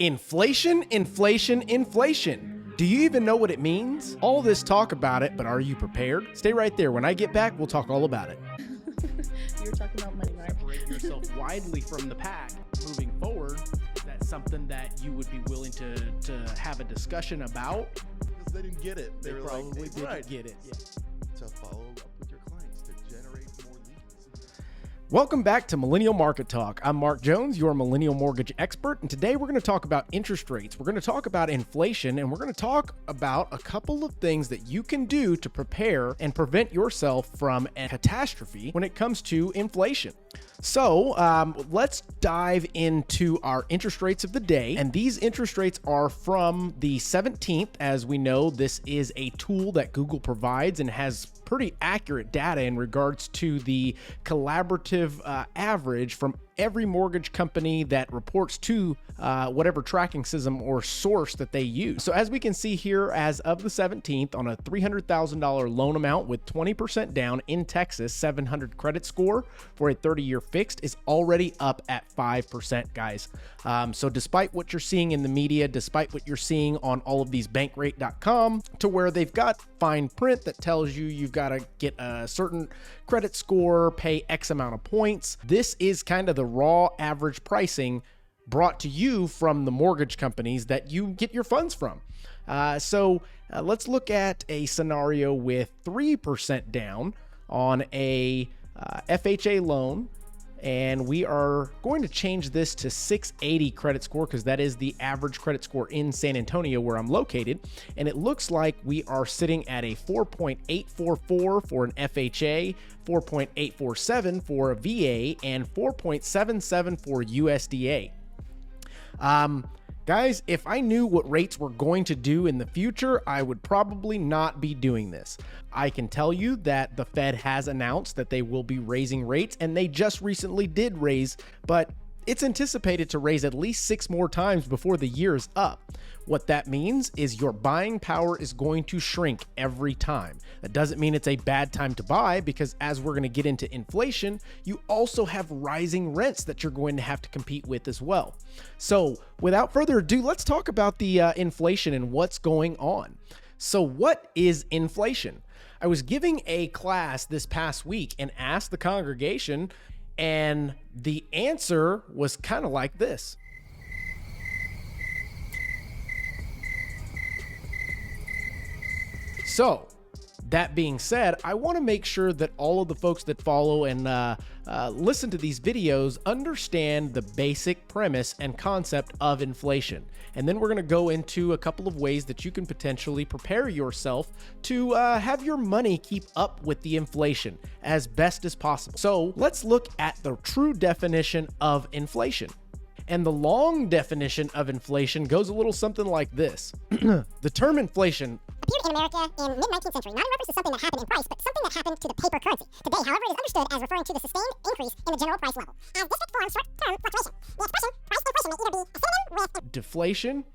Inflation, inflation, inflation. Do you even know what it means? All this talk about it, but are you prepared? Stay right there. When I get back, we'll talk all about it. You were talking about money, right? Separate yourself widely from the pack moving forward. That's something that you would be willing to have a discussion about. Because they didn't get it. They were probably like, didn't get it. Yeah. To follow up with your clients to generate more leads. Welcome back to Millennial Market Talk. I'm Mark Jones, your Millennial Mortgage expert, and today we're going to talk about interest rates. We're going to talk about inflation, and we're going to talk about a couple of things that you can do to prepare and prevent yourself from a catastrophe when it comes to inflation. So let's dive into our interest rates of the day. And these interest rates are from the 17th. As we know, this is a tool that Google provides and has pretty accurate data in regards to the collaborative average from every mortgage company that reports to whatever tracking system or source that they use. So as we can see here, as of the 17th, on a $300,000 loan amount with 20% down in Texas, 700 credit score for a 30-year fixed is already up at 5%, guys. So despite what you're seeing in the media, despite what you're seeing on all of these bankrate.com, to where they've got fine print that tells you you've got to get a certain credit score, pay X amount of points, this is kind of the raw average pricing brought to you from the mortgage companies that you get your funds from. So let's look at a scenario with 3% down on a FHA loan. And we are going to change this to 680 credit score because that is the average credit score in San Antonio where I'm located. And it looks like we are sitting at a 4.844 for an FHA, 4.847 for a VA, and 4.77 for USDA. Guys, if I knew what rates were going to do in the future, I would probably not be doing this. I can tell you that the Fed has announced that they will be raising rates, and they just recently did raise, but it's anticipated to raise at least 6 more times before the year is up. What that means is your buying power is going to shrink every time. That doesn't mean it's a bad time to buy, because as we're going to get into inflation, you also have rising rents that you're going to have to compete with as well. So without further ado, let's talk about the inflation and what's going on. So what is inflation? I was giving a class this past week and asked the congregation, and the answer was kind of like this. So, that being said, I want to make sure that all of the folks that follow and listen to these videos understand the basic premise and concept of inflation. And then we're going to go into a couple of ways that you can potentially prepare yourself to have your money keep up with the inflation as best as possible. So let's look at the true definition of inflation. And the long definition of inflation goes a little something like this. The term inflation appeared in America in mid-19th century, not in reference to something that happened in price, but something that happened to the paper currency. Today, however, it is understood as referring to the sustained increase in the general price level. As this could form short-term fluctuation. The expression price inflation may either be a synonym with deflation,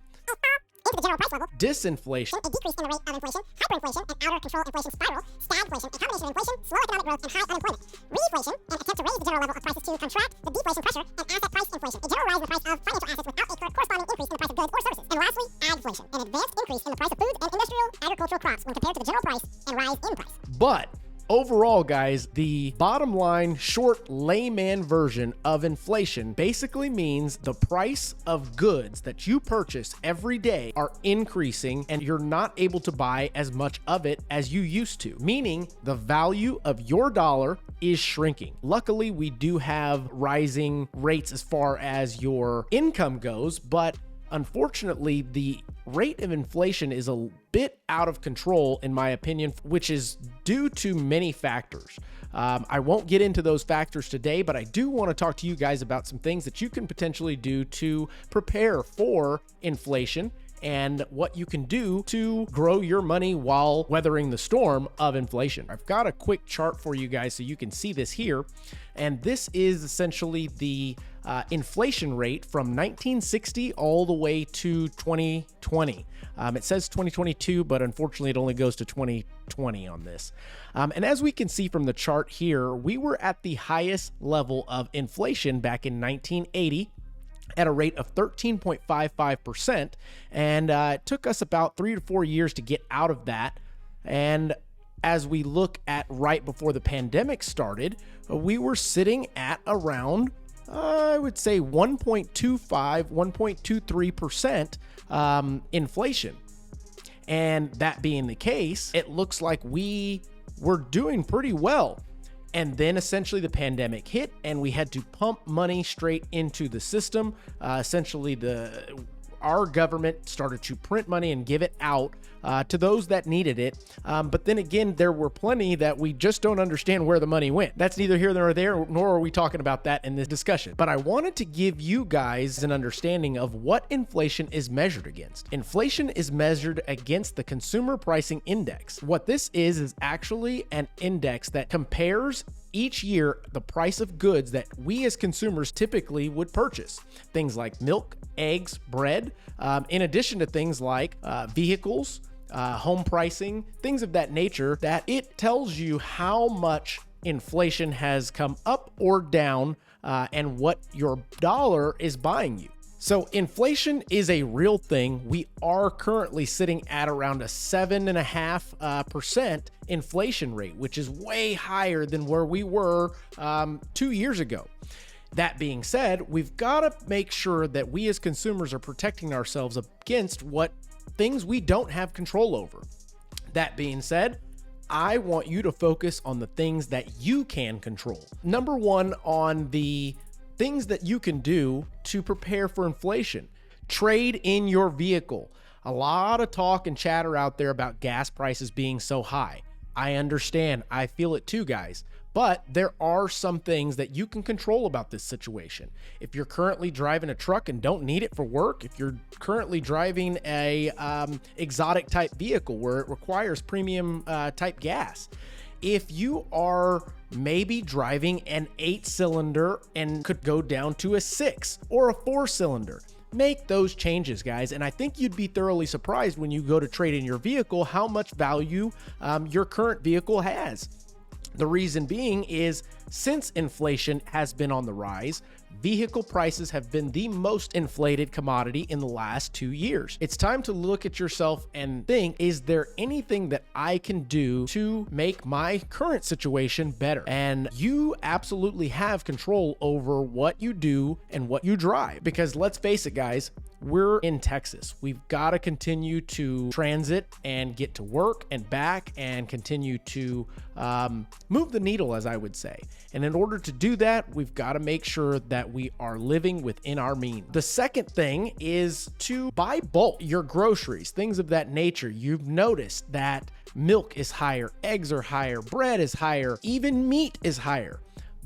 into the general price level, disinflation, a decrease in the rate of inflation, hyperinflation, an out-of-control inflation spiral, stagflation, a combination of inflation, slow economic growth, and high unemployment. Reflation, an attempt to raise the general level of prices to contract the deflation pressure, and asset price inflation, a general rise in the price of financial assets without a corresponding increase in the price of goods or services. And lastly, agflation, an advanced increase in the price of foods and industrial agricultural crops when compared to the general price and rise in price. But overall, guys, the bottom line, short layman version of inflation basically means the price of goods that you purchase every day are increasing and you're not able to buy as much of it as you used to, meaning the value of your dollar is shrinking. Luckily, we do have rising rates as far as your income goes, but unfortunately, the rate of inflation is a bit out of control, in my opinion, which is due to many factors. I won't get into those factors today, but I do want to talk to you guys about some things that you can potentially do to prepare for inflation and what you can do to grow your money while weathering the storm of inflation. I've got a quick chart for you guys so you can see this here. And this is essentially the inflation rate from 1960 all the way to 2020. It says 2022, but unfortunately it only goes to 2020 on this. And as we can see from the chart here, we were at the highest level of inflation back in 1980. at a rate of 13.55%. And it took us about 3 to 4 years to get out of that. And as we look at right before the pandemic started, we were sitting at around, I would say 1.25, 1.23% inflation. And that being the case, it looks like we were doing pretty well. And then essentially the pandemic hit and we had to pump money straight into the system. Essentially our government started to print money and give it out to those that needed it. But then again, there were plenty that we just don't understand where the money went. That's neither here nor there, nor are we talking about that in this discussion. But I wanted to give you guys an understanding of what inflation is measured against. Inflation is measured against the Consumer Pricing Index. What this is actually an index that compares each year the price of goods that we as consumers typically would purchase. Things like milk, eggs, bread, in addition to things like vehicles, home pricing, things of that nature, that it tells you how much inflation has come up or down and what your dollar is buying you. So inflation is a real thing. We are currently sitting at around a 7.5% inflation rate, which is way higher than where we were 2 years ago. That being said, we've got to make sure that we as consumers are protecting ourselves against what things we don't have control over. That being said, I want you to focus on the things that you can control. Number one, on the things that you can do to prepare for inflation. Trade in your vehicle. A lot of talk and chatter out there about gas prices being so high. I understand. I feel it too, guys. But there are some things that you can control about this situation. If you're currently driving a truck and don't need it for work, if you're currently driving a exotic type vehicle where it requires premium type gas, if you are maybe driving an 8-cylinder and could go down to a 6 or a 4-cylinder, make those changes, guys. And I think you'd be thoroughly surprised when you go to trade in your vehicle how much value your current vehicle has. The reason being is since inflation has been on the rise, vehicle prices have been the most inflated commodity in the last 2 years. It's time to look at yourself and think, is there anything that I can do to make my current situation better? And you absolutely have control over what you do and what you drive. Because let's face it, guys, we're in Texas. We've got to continue to transit and get to work and back and continue to move the needle, as I would say. And in order to do that, we've got to make sure that we are living within our means. The second thing is to buy bulk, your groceries, things of that nature. You've noticed that milk is higher, eggs are higher, bread is higher, even meat is higher.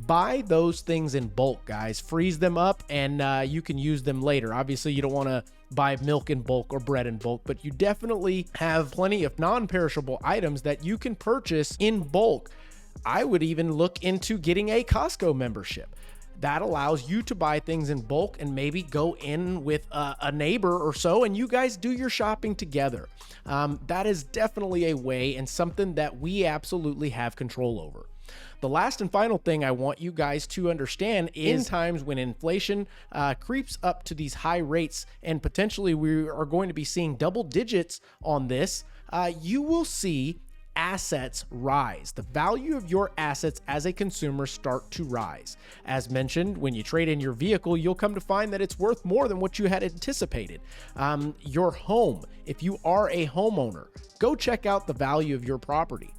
Buy those things in bulk, guys. Freeze them up and you can use them later. Obviously, you don't want to buy milk in bulk or bread in bulk, but you definitely have plenty of non-perishable items that you can purchase in bulk. I would even look into getting a Costco membership. That allows you to buy things in bulk and maybe go in with a neighbor or so and you guys do your shopping together. That is definitely a way and something that we absolutely have control over. The last and final thing I want you guys to understand is in times when inflation creeps up to these high rates and potentially we are going to be seeing double digits on this, you will see assets rise. The value of your assets as a consumer start to rise. As mentioned, when you trade in your vehicle, you'll come to find that it's worth more than what you had anticipated. Your home, if you are a homeowner, go check out the value of your property.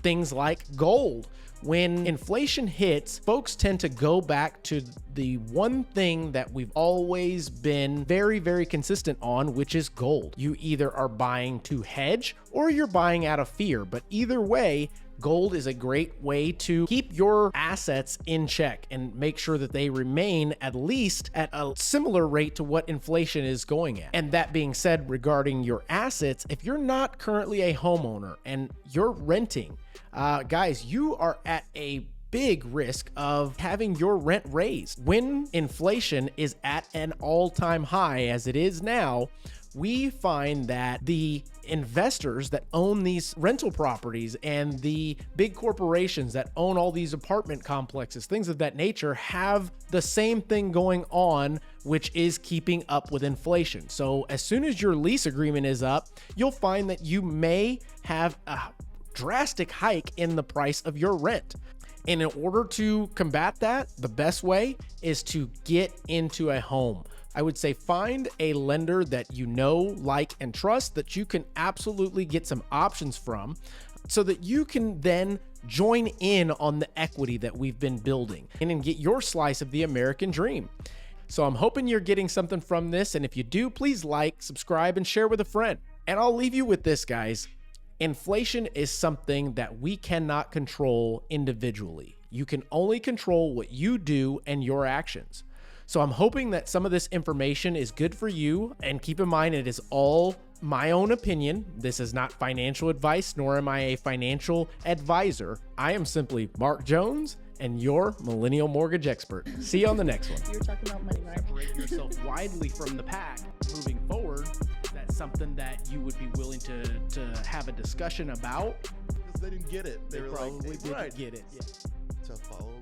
Things like gold. When inflation hits, folks tend to go back to the one thing that we've always been very, very consistent on, which is gold. You either are buying to hedge or you're buying out of fear, but either way, gold is a great way to keep your assets in check and make sure that they remain at least at a similar rate to what inflation is going at. And that being said, regarding your assets, if you're not currently a homeowner and you're renting, guys, you are at a big risk of having your rent raised. When inflation is at an all-time high, as it is now, we find that the investors that own these rental properties and the big corporations that own all these apartment complexes, things of that nature, have the same thing going on, which is keeping up with inflation. So as soon as your lease agreement is up, you'll find that you may have a drastic hike in the price of your rent. And in order to combat that, the best way is to get into a home. I would say find a lender that you know, like, and trust, that you can absolutely get some options from, so that you can then join in on the equity that we've been building and get your slice of the American dream. So I'm hoping you're getting something from this. And if you do, please like, subscribe, and share with a friend. And I'll leave you with this, guys. Inflation is something that we cannot control individually. You can only control what you do and your actions. So I'm hoping that some of this information is good for you, and keep in mind it is all my own opinion. This is not financial advice, nor am I a financial advisor. I am simply Mark Jones and your Millennial Mortgage expert. See you on the next one. You were talking about money, right? Separate yourself widely from the pack moving forward. Is that something that you would be willing to have a discussion about? Because they didn't get it. They were Probably like, didn't right. get it. Yeah. To follow